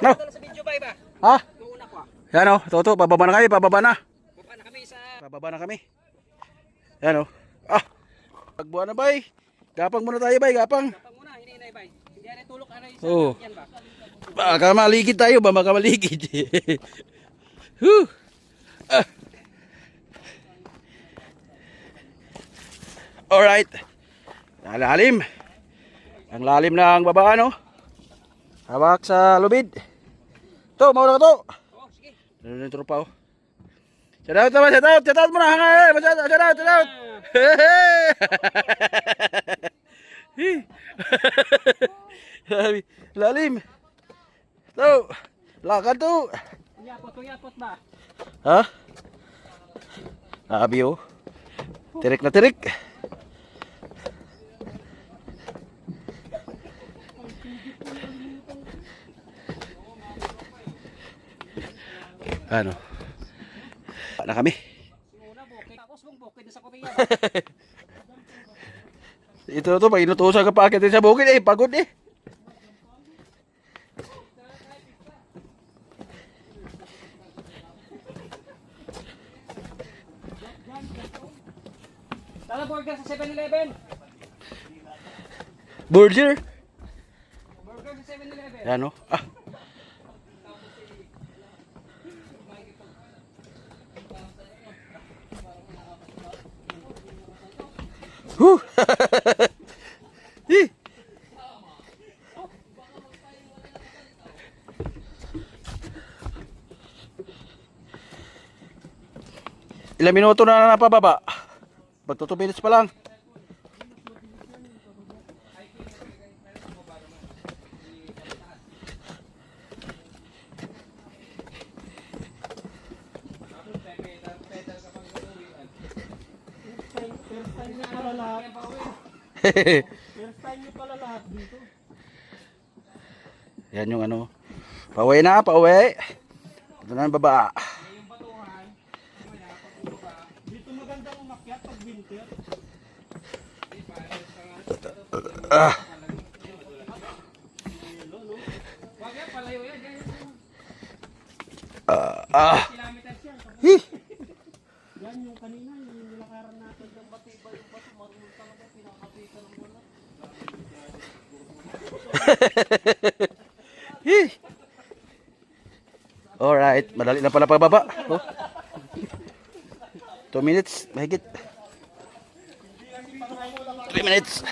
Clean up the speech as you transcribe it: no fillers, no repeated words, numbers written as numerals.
No. Sa video ba iba? Ha? Una ko. Yan o, toto, pababa na kami, pababa na. Baba na kami sa Pababa na kami. Yan o. Ah, pagbuhan na bay. Gapang muna tayo bay, gapang. Kapag muna, hinihinay ba? Hindi na tulok ano yung Oo. yan ba? Baka maligid tayo ba? Baka maligid. Whew. Ah. Alright. Lalim. Ang lalim ng baba no. Hawak sa lubid. To, mauna ka to. Oo, sige. Ano yung tropa oh. Shout out naman, shout out muna. Shout out. Lalim. To, lakad to. Tuyapot ba? Ha? Abi oh. Tirik na tirik. Ano? Na kami. Una bukid. Tapos mong bukid sa Korea. Ito to, pag inutusan ka pa akit sa bukid eh, pagod eh. Tala burger sa 7-Eleven. Burger. Burger sa 7-Eleven. Ano? Ah. Hi. Ilang minuto na napababa? Magto 2 minutes pa lang. First time nyo pala lahat dito. Yan yung ano. Pauwi na, pauwi. Ito na ang baba. Dito magandang umakyat pag winter. Ah. Wag yan, palayo yan. Kilometers yan. Hi. Yan yung kanina, yung nilakaran natin ng matibay yung bato. Marunong talaga, pinakapitan ng wala. Hi. Alright, madali na pala pagbaba. Oh. 2 minutes, mahigit. 3 minutes.